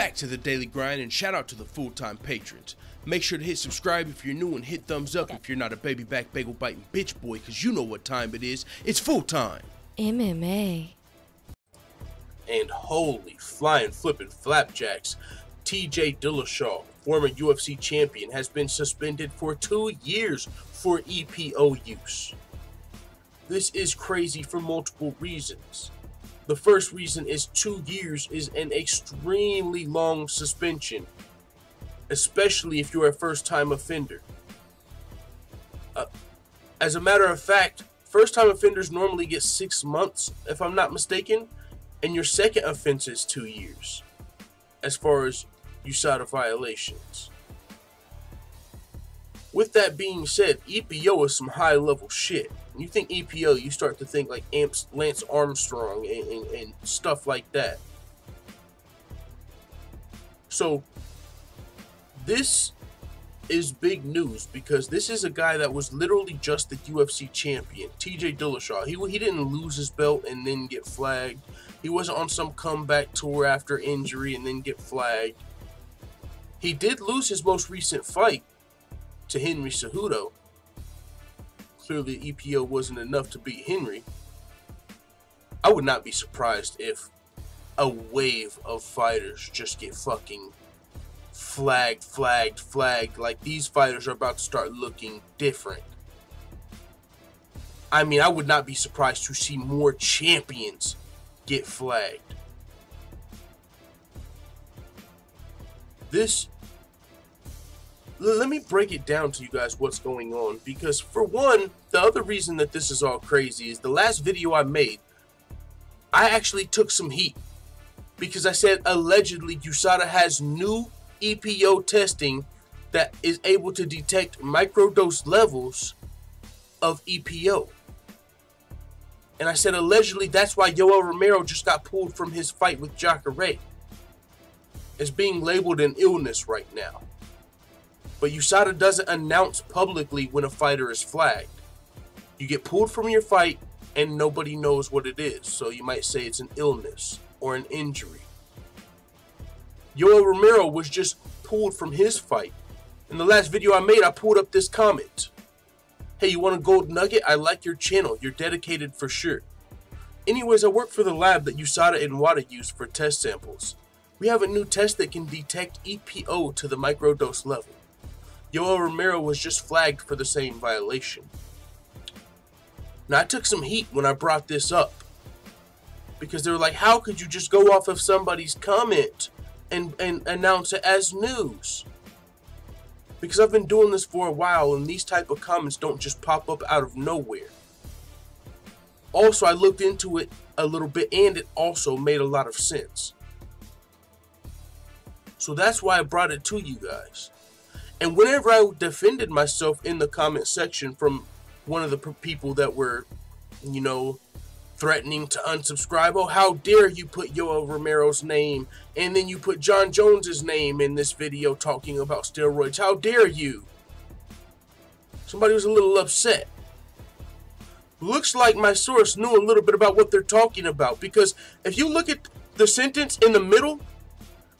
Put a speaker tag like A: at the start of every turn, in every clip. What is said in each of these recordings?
A: back to the daily grind, and shout out to the full-time patrons. Make sure to hit subscribe if you're new and hit thumbs up if you're not a baby back bagel biting bitch boy, cause you know what time it is. It's full time.
B: MMA.
C: And holy flying flippin' flapjacks, TJ Dillashaw, former UFC champion, has been suspended for 2 years for EPO use. This is crazy for multiple reasons. The first reason is 2 years is an extremely long suspension, especially if you're a first-time offender. As a matter of fact, first-time offenders normally get 6 months, if I'm not mistaken, and your second offense is 2 years, as far as USADA violations. With that being said, EPO is some high-level shit. When you think EPO, you start to think like Lance Armstrong and stuff like that. So, this is big news because this is a guy that was literally just the UFC champion, TJ Dillashaw. He didn't lose his belt and then get flagged. He wasn't on some comeback tour after injury and then get flagged. He did lose his most recent fight to Henry Cejudo. Clearly EPO wasn't enough to beat Henry. I would not be surprised if a wave of fighters just get fucking flagged. Like, these fighters are about to start looking different. I mean, I would not be surprised to see more champions get flagged. Let me break it down to you guys what's going on, because for one, the other reason that this is all crazy is the last video I made, I actually took some heat because I said allegedly USADA has new EPO testing that is able to detect microdose levels of EPO. And I said allegedly that's why Yoel Romero just got pulled from his fight with Jacare. It's being labeled an illness right now. But USADA doesn't announce publicly when a fighter is flagged. You get pulled from your fight and nobody knows what it is. So you might say it's an illness or an injury. Yoel Romero was just pulled from his fight. In the last video I made, I pulled up this comment. Hey, you want a gold nugget? I like your channel. You're dedicated for sure. Anyways, I work for the lab that USADA and WADA use for test samples. We have a new test that can detect EPO to the microdose level. Yoel Romero was just flagged for the same violation. Now, I took some heat when I brought this up, because they were like, how could you just go off of somebody's comment and announce it as news? Because I've been doing this for a while, and these type of comments don't just pop up out of nowhere. Also, I looked into it a little bit, and it also made a lot of sense. So that's why I brought it to you guys. And whenever I defended myself in the comment section from one of the people that were, you know, threatening to unsubscribe, oh, how dare you put Yoel Romero's name, and then you put John Jones's name in this video talking about steroids. How dare you? Somebody was a little upset. Looks like my source knew a little bit about what they're talking about, because if you look at the sentence in the middle,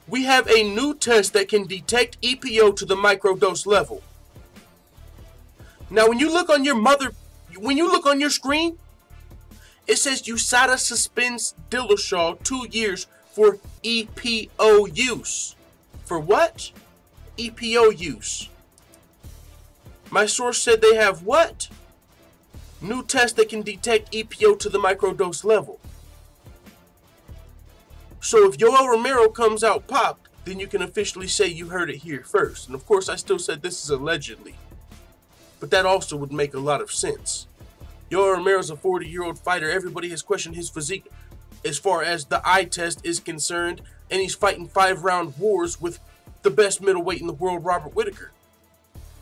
C: we have a new test that can detect EPO to the microdose level. Now, when you look on your screen, it says USADA suspends Dillashaw 2 years for EPO use. For what? EPO use. My source said they have what? New test that can detect EPO to the microdose level. So if Yoel Romero comes out popped, then you can officially say you heard it here first. And of course, I still said this is allegedly. But that also would make a lot of sense. Yoel Romero's a 40-year-old fighter. Everybody has questioned his physique as far as the eye test is concerned. And he's fighting 5-round wars with the best middleweight in the world, Robert Whittaker.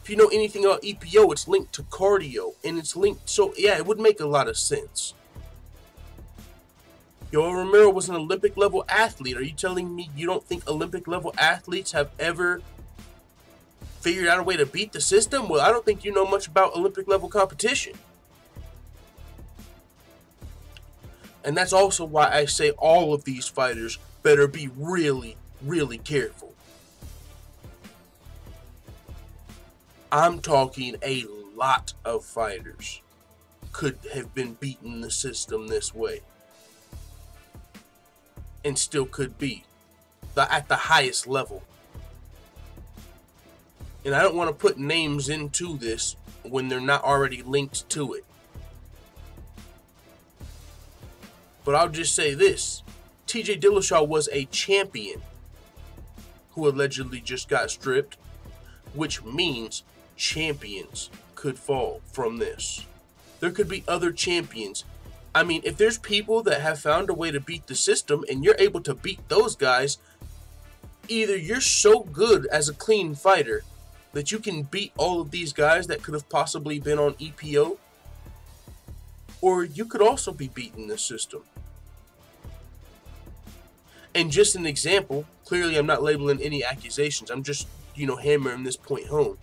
C: If you know anything about EPO, it's linked to cardio. And it's linked, so yeah, it would make a lot of sense. Yoel Romero was an Olympic-level athlete. Are you telling me you don't think Olympic-level athletes have ever figured out a way to beat the system? Well, I don't think you know much about Olympic-level competition. And that's also why I say all of these fighters better be really, really careful. I'm talking a lot of fighters could have been beaten the system this way. And still could be at the highest level. And I don't want to put names into this when they're not already linked to it. But I'll just say this. TJ Dillashaw was a champion who allegedly just got stripped, which means champions could fall from this. There could be other champions. I mean, if there's people that have found a way to beat the system and you're able to beat those guys, either you're so good as a clean fighter that you can beat all of these guys that could have possibly been on EPO, or you could also be beating the system. And just an example, clearly I'm not labeling any accusations, I'm just, hammering this point home.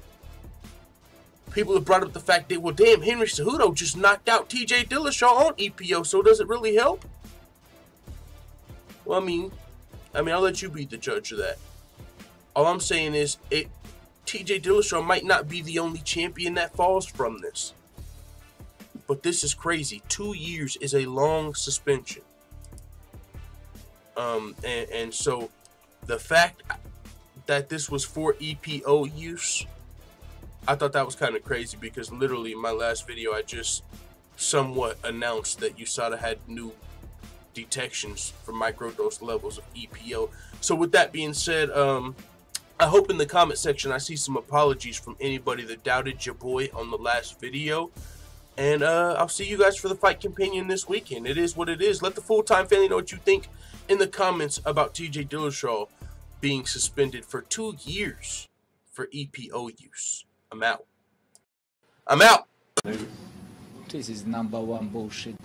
C: People have brought up the fact that, well, damn, Henry Cejudo just knocked out TJ Dillashaw on EPO, so does it really help? Well, I mean, I'll let you be the judge of that. All I'm saying is, TJ Dillashaw might not be the only champion that falls from this. But this is crazy. 2 years is a long suspension. And so the fact that this was for EPO use, I thought that was kind of crazy, because literally in my last video I just somewhat announced that USADA had new detections for microdose levels of EPO. So with that being said, I hope in the comment section I see some apologies from anybody that doubted your boy on the last video. And I'll see you guys for the fight companion this weekend. It is what it is. Let the full-time family know what you think in the comments about TJ Dillashaw being suspended for 2 years for EPO use. I'm out. I'm out.
B: This is #1 bullshit.